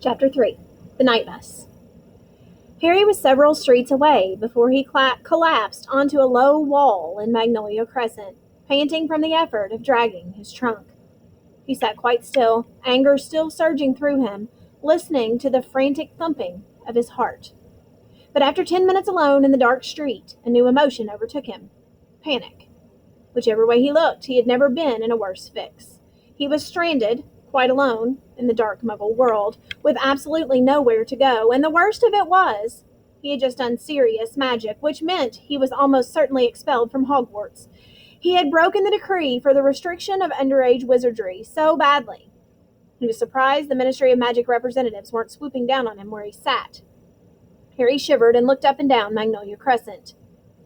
Chapter 3. The Night Bus. Harry was several streets away before he collapsed onto a low wall in Magnolia Crescent, panting from the effort of dragging his trunk. He sat quite still, anger still surging through him, listening to the frantic thumping of his heart. But after 10 minutes alone in the dark street, a new emotion overtook him. Panic. Whichever way he looked, he had never been in a worse fix. He was stranded, quite alone, in the dark Muggle world, with absolutely nowhere to go, and the worst of it was, he had just done serious magic, which meant he was almost certainly expelled from Hogwarts. He had broken the decree for the restriction of underage wizardry so badly. He was surprised the Ministry of Magic representatives weren't swooping down on him where he sat. Harry shivered and looked up and down Magnolia Crescent.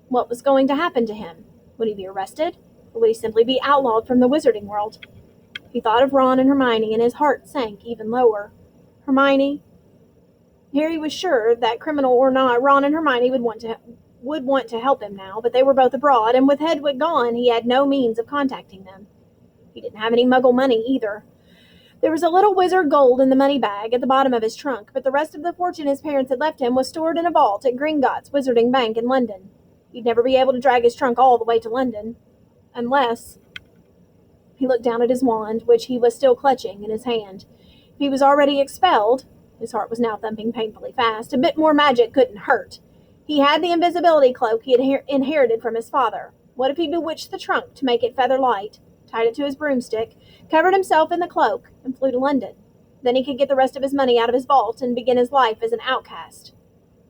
What was going to happen to him? Would he be arrested, or would he simply be outlawed from the wizarding world? He thought of Ron and Hermione, and his heart sank even lower. Hermione. Harry was sure that, criminal or not, Ron and Hermione would want to help him now, but they were both abroad, and with Hedwig gone, he had no means of contacting them. He didn't have any Muggle money either. There was a little wizard gold in the money bag at the bottom of his trunk, but the rest of the fortune his parents had left him was stored in a vault at Gringotts Wizarding Bank in London. He'd never be able to drag his trunk all the way to London. Unless... He looked down at his wand, which he was still clutching in his hand. If he was already expelled, his heart was now thumping painfully fast, a bit more magic couldn't hurt. He had the invisibility cloak he had inherited from his father. What if he bewitched the trunk to make it feather light, tied it to his broomstick, covered himself in the cloak, and flew to London? Then he could get the rest of his money out of his vault and begin his life as an outcast.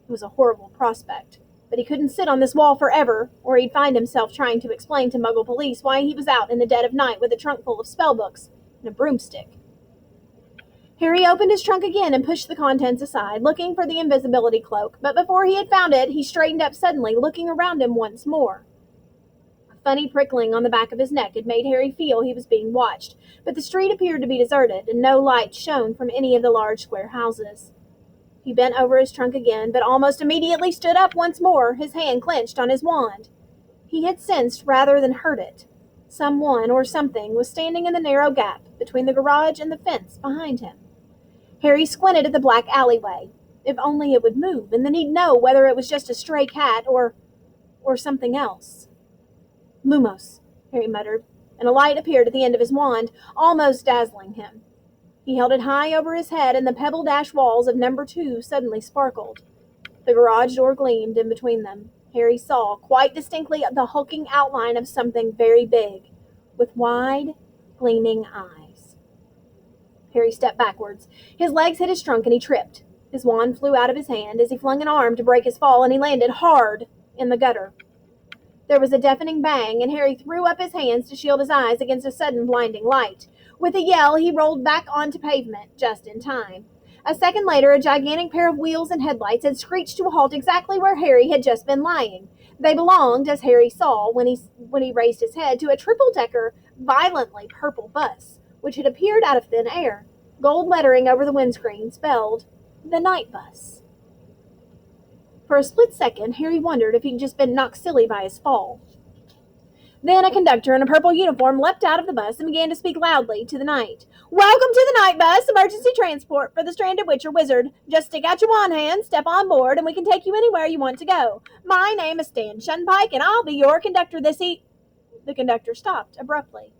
It was a horrible prospect. But he couldn't sit on this wall forever, or he'd find himself trying to explain to Muggle police why he was out in the dead of night with a trunk full of spellbooks and a broomstick. Harry opened his trunk again and pushed the contents aside, looking for the invisibility cloak, but before he had found it, he straightened up suddenly, looking around him once more. A funny prickling on the back of his neck had made Harry feel he was being watched, but the street appeared to be deserted, and no light shone from any of the large square houses. He bent over his trunk again, but almost immediately stood up once more, his hand clenched on his wand. He had sensed rather than heard it. Someone or something was standing in the narrow gap between the garage and the fence behind him. Harry squinted at the black alleyway. If only it would move, and then he'd know whether it was just a stray cat or something else. Lumos, Harry muttered, and a light appeared at the end of his wand, almost dazzling him. He held it high over his head, and the pebble-dash walls of number 2 suddenly sparkled. The garage door gleamed in between them. Harry saw, quite distinctly, the hulking outline of something very big, with wide, gleaming eyes. Harry stepped backwards. His legs hit his trunk, and he tripped. His wand flew out of his hand as he flung an arm to break his fall, and he landed hard in the gutter. There was a deafening bang, and Harry threw up his hands to shield his eyes against a sudden blinding light. With a yell, he rolled back onto pavement, just in time. A second later, a gigantic pair of wheels and headlights had screeched to a halt exactly where Harry had just been lying. They belonged, as Harry saw when he raised his head, to a triple-decker, violently purple bus, which had appeared out of thin air. Gold lettering over the windscreen spelled, "The Night Bus." For a split second, Harry wondered if he'd just been knocked silly by his fall. Then a conductor in a purple uniform leapt out of the bus and began to speak loudly to the night. "Welcome to the Night Bus, emergency transport for the stranded witch or wizard. Just stick out your wand hand, step on board, and we can take you anywhere you want to go. My name is Stan Shunpike, and I'll be your conductor this The conductor stopped abruptly.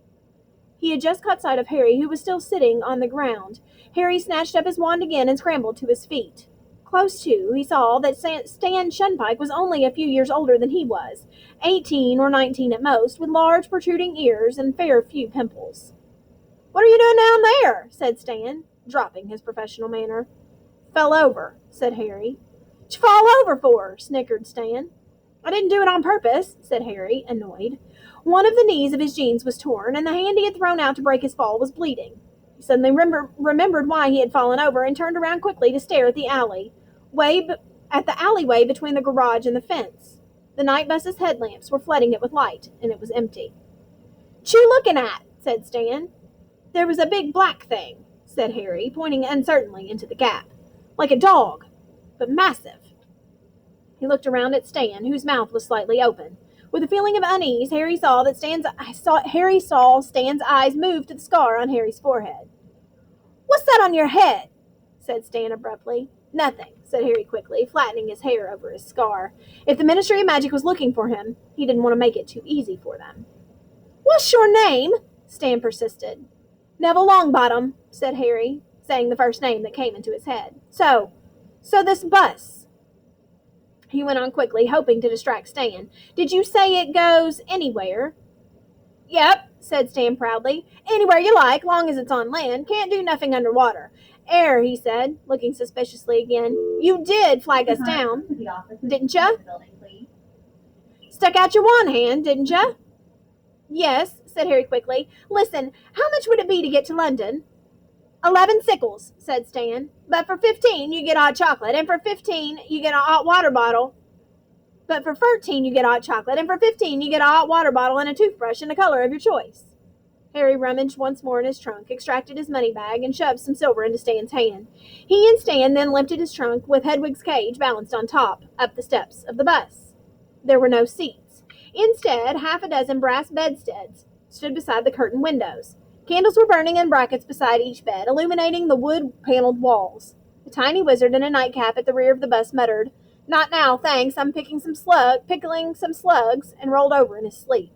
He had just caught sight of Harry, who was still sitting on the ground. Harry snatched up his wand again and scrambled to his feet. Close to, he saw that Stan Shunpike was only a few years older than he was, 18 or 19 at most, with large protruding ears and fair few pimples. "What are you doing down there?" said Stan, dropping his professional manner. "Fell over," said Harry. "What'd you fall over for?" snickered Stan. "I didn't do it on purpose," said Harry, annoyed. One of the knees of his jeans was torn, and the hand he had thrown out to break his fall was bleeding. He suddenly remembered why he had fallen over and turned around quickly to stare at the alleyway between the garage and the fence. The night bus's headlamps were flooding it with light, and it was empty. "'What you looking at?" said Stan. "There was a big black thing," said Harry, pointing uncertainly into the gap. "Like a dog, but massive." He looked around at Stan, whose mouth was slightly open. With a feeling of unease, Harry saw Stan's eyes move to the scar on Harry's forehead. "What's that on your head?" said Stan abruptly. Nothing, said Harry quickly, flattening his hair over his scar. If the Ministry of Magic was looking for him, he didn't want to make it too easy for them. What's your name? Stan persisted. Neville Longbottom, said Harry, saying the first name that came into his head. So this bus, he went on quickly, hoping to distract Stan. Did you say it goes anywhere? Yep, said Stan proudly. Anywhere you like, long as it's on land. Can't do nothing underwater. He said, looking suspiciously again. You did flag us down, didn't ya? Stuck out your wand hand, didn't ya? Yes, said Harry quickly. Listen, how much would it be to get to London? 11 sickles, said Stan. But for 15, you get hot chocolate, and for 15, you get a hot water bottle. But for 13, you get hot chocolate, and for 15, you get a hot water bottle and a toothbrush in the color of your choice. Harry rummaged once more in his trunk, extracted his money bag, and shoved some silver into Stan's hand. He and Stan then lifted his trunk, with Hedwig's cage balanced on top, up the steps of the bus. There were no seats. Instead, half a dozen brass bedsteads stood beside the curtained windows. Candles were burning in brackets beside each bed, illuminating the wood-paneled walls. The tiny wizard in a nightcap at the rear of the bus muttered, "Not now, thanks. I'm pickling some slugs," and rolled over in his sleep.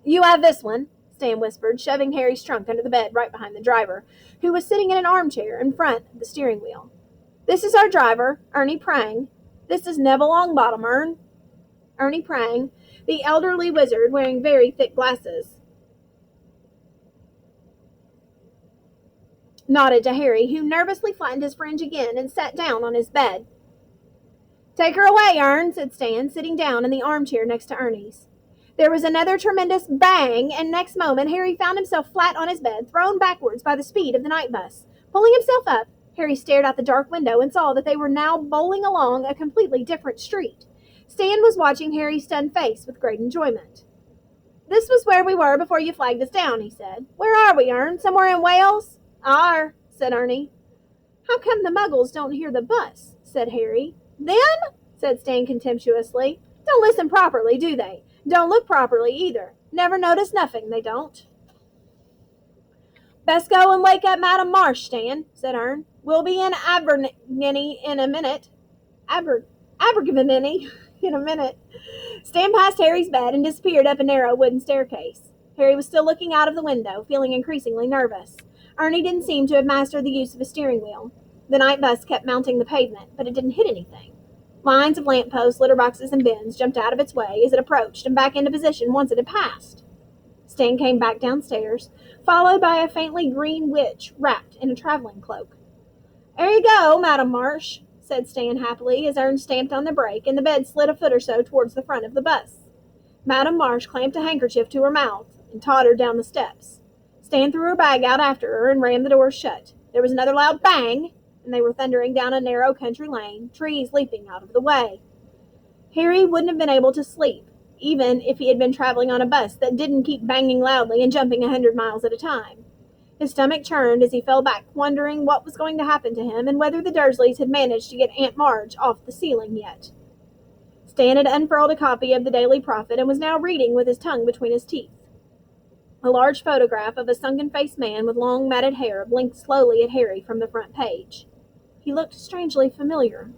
"You have this one," Stan whispered, shoving Harry's trunk under the bed right behind the driver, who was sitting in an armchair in front of the steering wheel. "This is our driver, Ernie Prang. This is Neville Longbottom, Ernie Prang, the elderly wizard wearing very thick glasses." Nodded to Harry, who nervously flattened his fringe again and sat down on his bed. "Take her away, Ern," said Stan, sitting down in the armchair next to Ernie's. There was another tremendous bang, and next moment Harry found himself flat on his bed, thrown backwards by the speed of the night bus. Pulling himself up, Harry stared out the dark window and saw that they were now bowling along a completely different street. Stan was watching Harry's stunned face with great enjoyment. "This was where we were before you flagged us down," he said. "Where are we, Ern? Somewhere in Wales?" "Are," said Ernie. "How come the muggles don't hear the bus?" said Harry. "Them?" said Stan contemptuously. "Don't listen properly, do they? Don't look properly either. Never notice nothing, they don't." "Best go and wake up Madam Marsh, Stan," said Ern. "We'll be in Abergavenny in a minute." Abergavenny in a minute. Stan passed Harry's bed and disappeared up a narrow wooden staircase. Harry was still looking out of the window, feeling increasingly nervous. Ernie didn't seem to have mastered the use of a steering wheel. The night bus kept mounting the pavement, but it didn't hit anything. Lines of lampposts, litter boxes, and bins jumped out of its way as it approached and back into position once it had passed. Stan came back downstairs, followed by a faintly green witch wrapped in a traveling cloak. "There you go, Madam Marsh," said Stan happily as Ern stamped on the brake and the bed slid a foot or so towards the front of the bus. Madam Marsh clamped a handkerchief to her mouth and tottered down the steps. Stan threw her bag out after her and rammed the door shut. There was another loud bang, and they were thundering down a narrow country lane, trees leaping out of the way. Harry wouldn't have been able to sleep, even if he had been traveling on a bus that didn't keep banging loudly and jumping 100 miles at a time. His stomach churned as he fell back, wondering what was going to happen to him and whether the Dursleys had managed to get Aunt Marge off the ceiling yet. Stan had unfurled a copy of the Daily Prophet and was now reading with his tongue between his teeth. A large photograph of a sunken-faced man with long matted hair blinked slowly at Harry from the front page. He looked strangely familiar.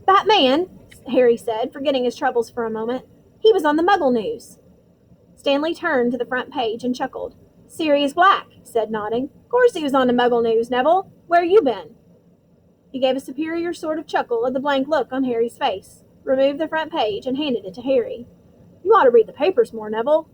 "That man," Harry said, forgetting his troubles for a moment. "He was on the Muggle News." Stanley turned to the front page and chuckled. "Sirius Black," he said, nodding. "Course he was on the Muggle News, Neville. Where you been?" He gave a superior sort of chuckle at the blank look on Harry's face, removed the front page, and handed it to Harry. "You ought to read the papers more, Neville."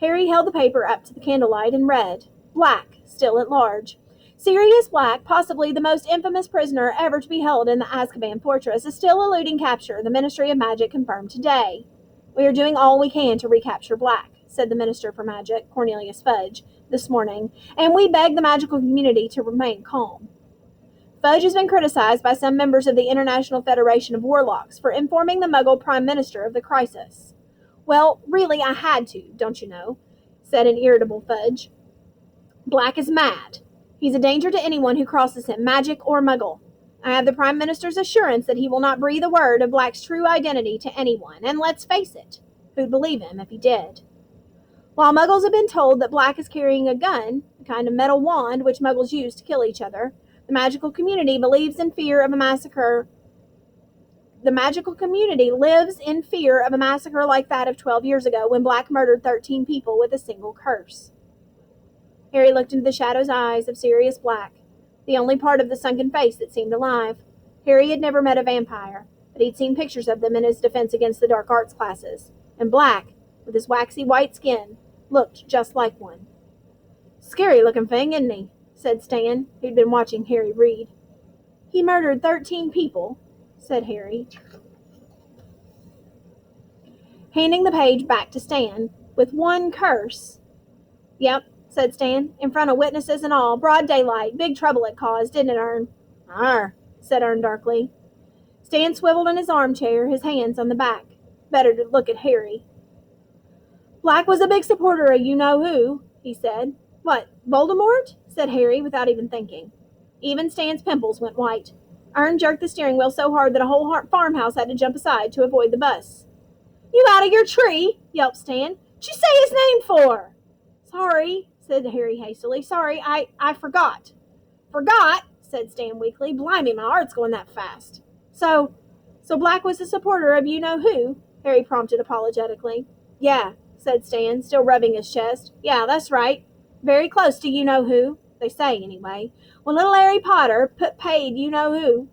Harry held the paper up to the candlelight and read, "Black, still at large. Sirius Black, possibly the most infamous prisoner ever to be held in the Azkaban fortress, is still eluding capture, the Ministry of Magic confirmed today. We are doing all we can to recapture Black," said the Minister for Magic, Cornelius Fudge, this morning, "and we beg the magical community to remain calm." Fudge has been criticized by some members of the International Federation of Warlocks for informing the Muggle Prime Minister of the crisis. "Well, really, I had to, don't you know," said an irritable Fudge. "Black is mad. He's a danger to anyone who crosses him, magic or Muggle. I have the Prime Minister's assurance that he will not breathe a word of Black's true identity to anyone, and let's face it, who'd believe him if he did?" While Muggles have been told that Black is carrying a gun, a kind of metal wand which Muggles use to kill each other, the magical community believes in fear of a massacre. The magical community lives in fear of a massacre like that of 12 years ago when Black murdered 13 people with a single curse. Harry looked into the shadow's eyes of Sirius Black, the only part of the sunken face that seemed alive. Harry had never met a vampire, but he'd seen pictures of them in his defense against the dark arts classes, and Black, with his waxy white skin, looked just like one. "Scary looking thing, isn't he?" said Stan, who'd been watching Harry read. "He murdered 13 people," said Harry, handing the page back to Stan, "with one curse." "Yep," said Stan, "in front of witnesses and all. Broad daylight. Big trouble it caused, didn't it, Ern?" "Arr," said Ern darkly. Stan swiveled in his armchair, his hands on the back. Better to look at Harry. "Black was a big supporter of you-know-who," he said. "What, Voldemort?" said Harry, without even thinking. Even Stan's pimples went white. Ern jerked the steering wheel so hard that a whole farmhouse had to jump aside to avoid the bus. "You out of your tree?" yelped Stan. "What'd you say his name for?" "Sorry," said Harry hastily. "Sorry, I forgot." "Forgot?" said Stan weakly. "Blimey, my heart's going that fast." So Black was a supporter of you-know-who?" Harry prompted apologetically. "Yeah," said Stan, still rubbing his chest. "Yeah, that's right. Very close to you-know-who, they say anyway. When little Harry Potter paid you-know-who."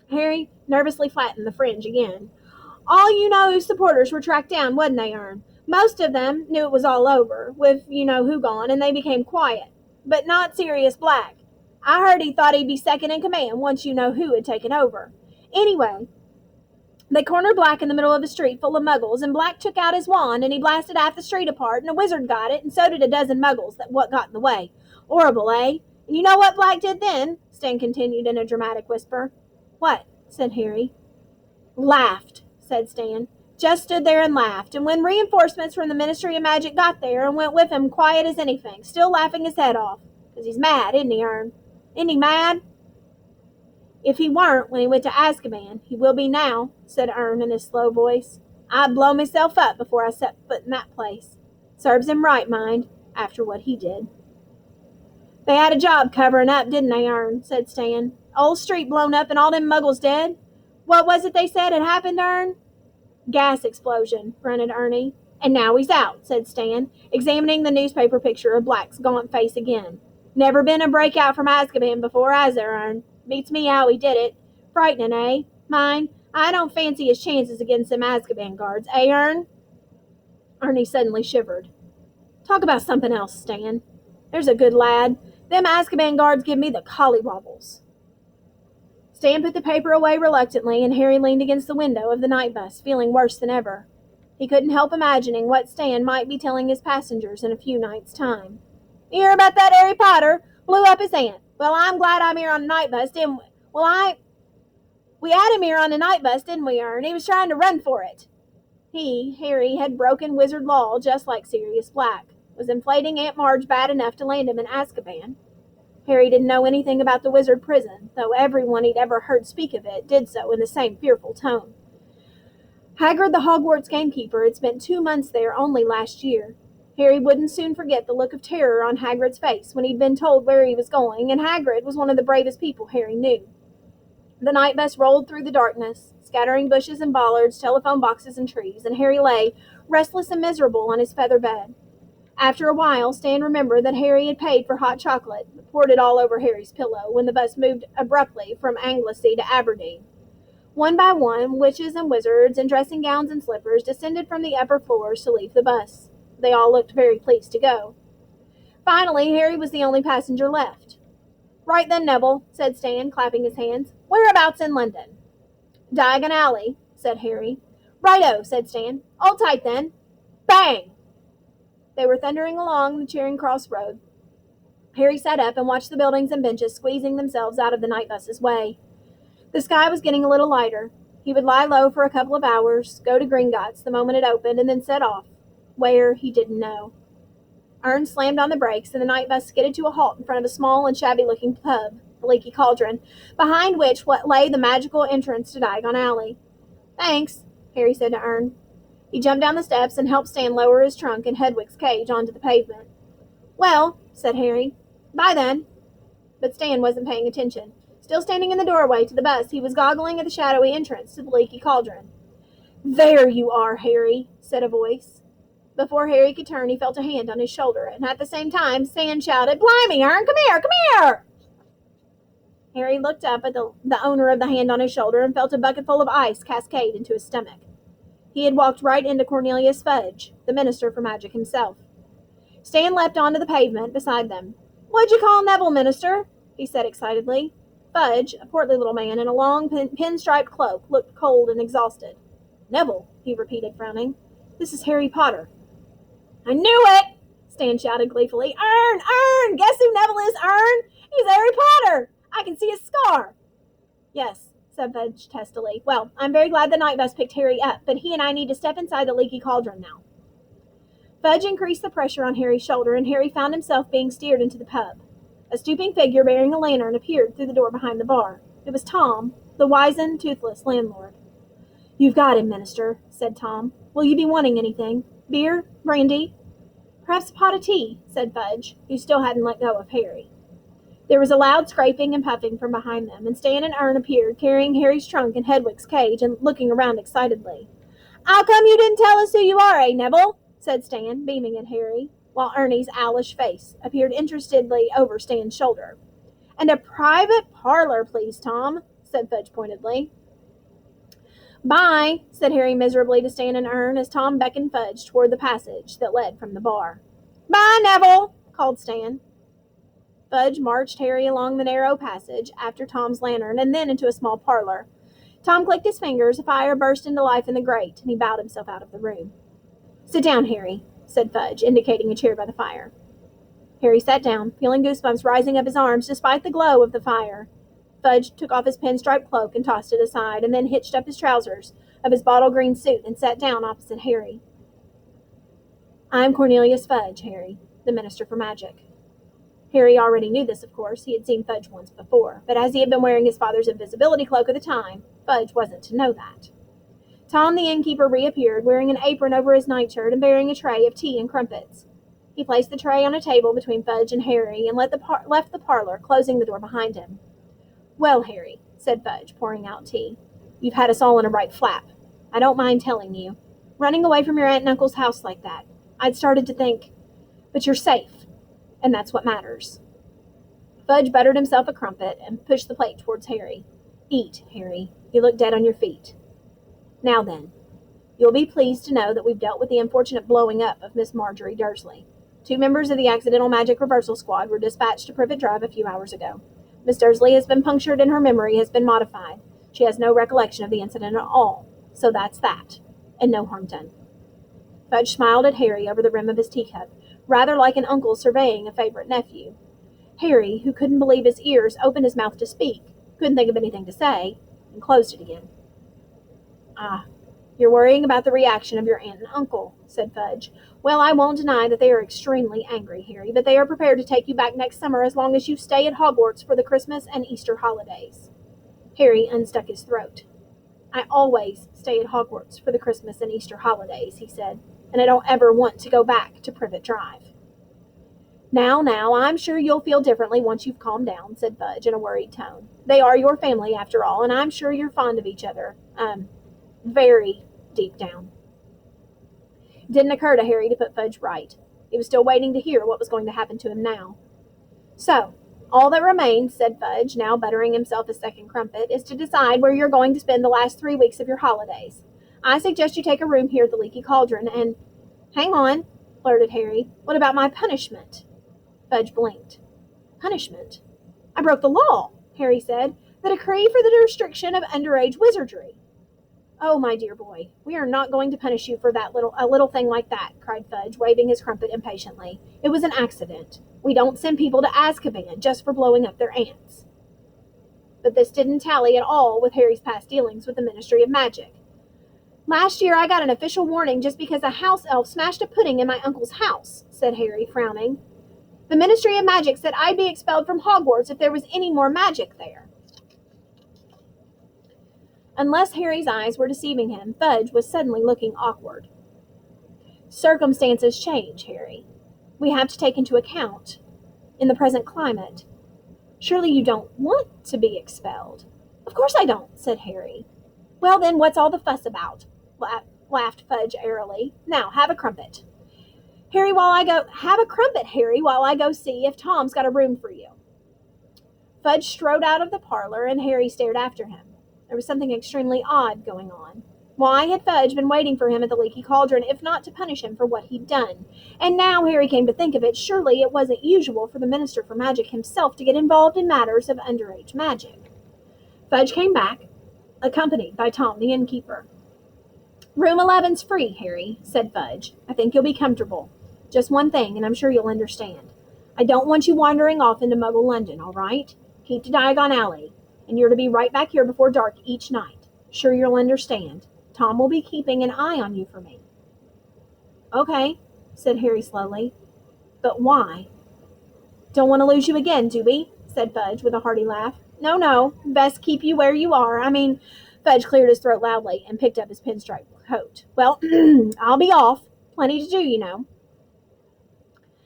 Harry nervously flattened the fringe again. "All you-know-who supporters were tracked down, wasn't they, Ern? Most of them knew it was all over, with you-know-who gone, and they became quiet. But not Sirius Black. I heard he thought he'd be second in command once you-know-who had taken over. Anyway, they cornered Black in the middle of a street full of Muggles, and Black took out his wand, and he blasted half the street apart, and a wizard got it, and so did a dozen Muggles what got in the way. Horrible, eh? And you know what Black did then?" Stan continued in a dramatic whisper. "What?" said Harry. "Laughed," said Stan. "Just stood there and laughed, and when reinforcements from the Ministry of Magic got there and went with him quiet as anything, still laughing his head off. 'Cause he's mad, isn't he, Ern? Isn't he mad?" "If he weren't when he went to Azkaban, he will be now," said Ern in his slow voice. "I'd blow myself up before I set foot in that place. Serves him right, mind, after what he did." "They had a job covering up, didn't they, Ern?" said Stan. "Old street blown up and all them Muggles dead. What was it they said had happened, Ern?" "Gas explosion," grunted Ernie. "And now he's out," said Stan, examining the newspaper picture of Black's gaunt face again. "Never been a breakout from Azkaban before, has there, Ern? Beats me how he did it. Frightening, eh? Mind, I don't fancy his chances against them Azkaban guards, eh, Ern?" Ernie suddenly shivered. "Talk about something else, Stan. There's a good lad. Them Azkaban guards give me the collywobbles." Stan put the paper away reluctantly, and Harry leaned against the window of the night bus, feeling worse than ever. He couldn't help imagining what Stan might be telling his passengers in a few nights' time. "You hear about that Harry Potter? Blew up his aunt. Well, I'm glad I'm here on the night bus, didn't we? We had him here on the night bus, didn't we, Ern? He was trying to run for it." Harry, had broken wizard law just like Sirius Black. Was inflating Aunt Marge bad enough to land him in Azkaban? Harry didn't know anything about the wizard prison, though everyone he'd ever heard speak of it did so in the same fearful tone. Hagrid, the Hogwarts gamekeeper, had spent 2 months there only last year. Harry wouldn't soon forget the look of terror on Hagrid's face when he'd been told where he was going, and Hagrid was one of the bravest people Harry knew. The night bus rolled through the darkness, scattering bushes and bollards, telephone boxes and trees, and Harry lay, restless and miserable, on his feather bed. After a while, Stan remembered that Harry had paid for hot chocolate, but poured it all over Harry's pillow when the bus moved abruptly from Anglesey to Aberdeen. One by one, witches and wizards in dressing gowns and slippers descended from the upper floors to leave the bus. They all looked very pleased to go. Finally, Harry was the only passenger left. "Right then, Neville," said Stan, clapping his hands. "Whereabouts in London?" "Diagon Alley," said Harry. "Righto," said Stan. "Hold tight then." Bang! They were thundering along the Charing Cross Road. Harry sat up and watched the buildings and benches squeezing themselves out of the night bus's way. The sky was getting a little lighter. He would lie low for a couple of hours, go to Gringotts the moment it opened, and then set off. Where, he didn't know. Ern slammed on the brakes, and the night bus skidded to a halt in front of a small and shabby-looking pub, the Leaky Cauldron, behind which lay the magical entrance to Diagon Alley. "Thanks," Harry said to Ern. He jumped down the steps and helped Stan lower his trunk and Hedwig's cage onto the pavement. "Well," said Harry, "bye then." But Stan wasn't paying attention. Still standing in the doorway to the bus, he was goggling at the shadowy entrance to the leaky cauldron. "There you are, Harry," said a voice. Before Harry could turn, he felt a hand on his shoulder, and at the same time, Stan shouted, "Blimey, Ern, come here, come here!" Harry looked up at the owner of the hand on his shoulder and felt a bucketful of ice cascade into his stomach. He had walked right into Cornelius Fudge, the Minister for Magic himself. Stan leapt onto the pavement beside them. "What'd you call Neville, Minister?" he said excitedly. Fudge, a portly little man in a long pinstriped cloak, looked cold and exhausted. "Neville," he repeated, frowning. "This is Harry Potter." "I knew it!" Stan shouted gleefully. "Ern! Guess who Neville is, Ern? He's Harry Potter! I can see his scar." "Yes," said Fudge testily. "Well, I'm very glad the night bus picked Harry up, but he and I need to step inside the leaky cauldron now." Fudge increased the pressure on Harry's shoulder, and Harry found himself being steered into the pub. A stooping figure bearing a lantern appeared through the door behind the bar. It was Tom, the wizened, toothless landlord. "You've got him, Minister," said Tom. "Will you be wanting anything? Beer? Brandy?" "Perhaps a pot of tea," said Fudge, who still hadn't let go of Harry. There was a loud scraping and puffing from behind them, and Stan and Ern appeared, carrying Harry's trunk and Hedwig's cage, and looking around excitedly. "How come you didn't tell us who you are, Neville?" said Stan, beaming at Harry, while Ernie's owlish face appeared interestedly over Stan's shoulder. "And a private parlor, please, Tom," said Fudge pointedly. "Bye," said Harry miserably to Stan and Ern as Tom beckoned Fudge toward the passage that led from the bar. "Bye, Neville," called Stan. Fudge marched Harry along the narrow passage, after Tom's lantern, and then into a small parlor. Tom clicked his fingers, a fire burst into life in the grate, and he bowed himself out of the room. "Sit down, Harry," said Fudge, indicating a chair by the fire. Harry sat down, feeling goosebumps rising up his arms despite the glow of the fire. Fudge took off his pinstripe cloak and tossed it aside, and then hitched up his trousers of his bottle green suit and sat down opposite Harry. "I'm Cornelius Fudge, Harry, the Minister for Magic." Harry already knew this, of course. He had seen Fudge once before, but as he had been wearing his father's invisibility cloak at the time, Fudge wasn't to know that. Tom the innkeeper reappeared, wearing an apron over his nightshirt and bearing a tray of tea and crumpets. He placed the tray on a table between Fudge and Harry and left the parlor, closing the door behind him. "Well, Harry," said Fudge, pouring out tea, "you've had us all in a right flap. I don't mind telling you. Running away from your aunt and uncle's house like that. I'd started to think, but you're safe, and that's what matters." Fudge buttered himself a crumpet and pushed the plate towards Harry. "Eat, Harry. You look dead on your feet. Now then, you'll be pleased to know that we've dealt with the unfortunate blowing up of Miss Marjorie Dursley. 2 members of the Accidental Magic Reversal Squad were dispatched to Privet Drive a few hours ago. Miss Dursley has been punctured and her memory has been modified. She has no recollection of the incident at all. So that's that. And no harm done." Fudge smiled at Harry over the rim of his teacup, rather like an uncle surveying a favorite nephew. Harry, who couldn't believe his ears, opened his mouth to speak, couldn't think of anything to say, and closed it again. "Ah, you're worrying about the reaction of your aunt and uncle," said Fudge. "Well, I won't deny that they are extremely angry, Harry, but they are prepared to take you back next summer as long as you stay at Hogwarts for the Christmas and Easter holidays." Harry unstuck his throat. "I always stay at Hogwarts for the Christmas and Easter holidays," he said, "and I don't ever want to go back to Privet Drive." Now, I'm sure you'll feel differently once you've calmed down," said Fudge in a worried tone. "They are your family, after all, and I'm sure you're fond of each other. Very deep down." It didn't occur to Harry to put Fudge right. He was still waiting to hear what was going to happen to him now. "So, all that remains," said Fudge, now buttering himself a second crumpet, "is to decide where you're going to spend the last 3 weeks of your holidays. I suggest you take a room here at the Leaky Cauldron, and—" "Hang on," blurted Harry. "What about my punishment?" Fudge blinked. "Punishment? I broke the law," Harry said. "The decree for the restriction of underage wizardry." "Oh, my dear boy, we are not going to punish you for a little thing like that," cried Fudge, waving his crumpet impatiently. "It was an accident. We don't send people to Azkaban just for blowing up their aunts." But this didn't tally at all with Harry's past dealings with the Ministry of Magic. "Last year I got an official warning just because a house elf smashed a pudding in my uncle's house," said Harry, frowning. "The Ministry of Magic said I'd be expelled from Hogwarts if there was any more magic there." Unless Harry's eyes were deceiving him, Fudge was suddenly looking awkward. Circumstances change, Harry. We have to take into account in the present climate. Surely you don't want to be expelled. Of course I don't, said Harry. Well, then, what's all the fuss about? Laughed Fudge airily. Now, have a crumpet. Have a crumpet, Harry, while I go see if Tom's got a room for you. Fudge strode out of the parlor, and Harry stared after him. There was something extremely odd going on. Why had Fudge been waiting for him at the leaky cauldron, if not to punish him for what he'd done? And now Harry came to think of it, surely it wasn't usual for the Minister for Magic himself to get involved in matters of underage magic. Fudge came back, accompanied by Tom, the innkeeper. Room 11's free, Harry, said Fudge. I think you'll be comfortable. Just one thing, and I'm sure you'll understand. I don't want you wandering off into Muggle London, all right? Keep to Diagon Alley, and you're to be right back here before dark each night. Sure you'll understand. Tom will be keeping an eye on you for me. Okay, said Harry slowly. But why? Don't want to lose you again, do we? Said Fudge with a hearty laugh. No, best keep you where you are. Fudge cleared his throat loudly and picked up his pinstripe coat. Well, I'll be off. Plenty to do, you know.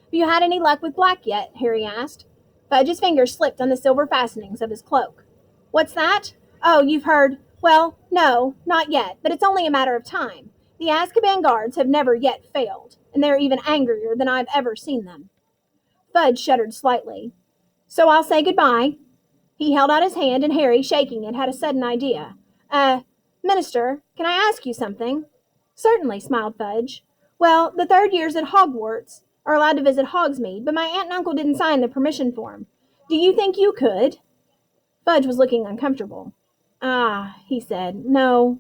Have you had any luck with Black yet? Harry asked. Fudge's fingers slipped on the silver fastenings of his cloak. What's that? Oh, you've heard. Well, no, not yet, but it's only a matter of time. The Azkaban guards have never yet failed, and they're even angrier than I've ever seen them. Fudge shuddered slightly. So I'll say goodbye. He held out his hand, and Harry, shaking it, had a sudden idea. Minister, can I ask you something? Certainly, smiled Fudge. Well, the third years at Hogwarts are allowed to visit Hogsmeade, but my aunt and uncle didn't sign the permission form. Do you think you could? Fudge was looking uncomfortable. Ah, he said. No,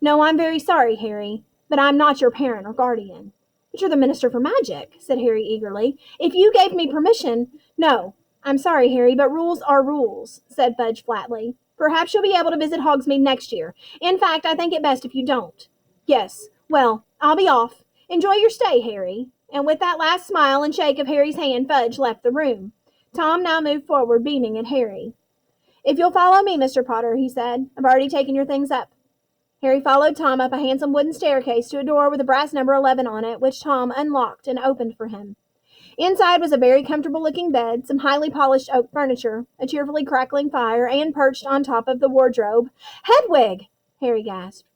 I'm very sorry, Harry, but I'm not your parent or guardian. But you're the Minister for Magic, said Harry eagerly. If you gave me permission... No, I'm sorry, Harry, but rules are rules, said Fudge flatly. Perhaps you'll be able to visit Hogsmeade next year. In fact, I think it best if you don't. Yes, well, I'll be off. Enjoy your stay, Harry. And with that last smile and shake of Harry's hand, Fudge left the room. Tom now moved forward, beaming at Harry. If you'll follow me, Mr. Potter, he said. I've already taken your things up. Harry followed Tom up a handsome wooden staircase to a door with a brass number 11 on it, which Tom unlocked and opened for him. Inside was a very comfortable-looking bed, some highly polished oak furniture, a cheerfully crackling fire, and perched on top of the wardrobe. Hedwig! Harry gasped.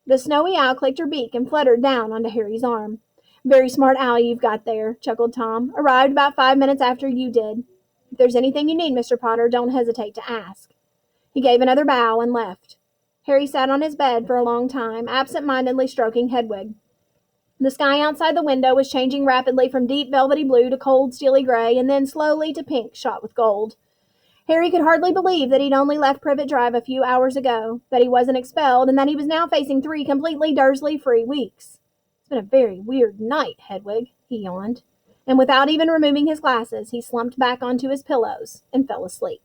The snowy owl clicked her beak and fluttered down onto Harry's arm. Very smart owl you've got there, chuckled Tom. Arrived about 5 minutes after you did. If there's anything you need, Mr. Potter, don't hesitate to ask. He gave another bow and left. Harry sat on his bed for a long time, absent-mindedly stroking Hedwig. The sky outside the window was changing rapidly from deep velvety blue to cold steely gray, and then slowly to pink shot with gold. Harry could hardly believe that he'd only left Privet Drive a few hours ago, that he wasn't expelled, and that he was now facing 3 completely Dursley-free weeks. It's been a very weird night, Hedwig, he yawned. And without even removing his glasses, he slumped back onto his pillows and fell asleep.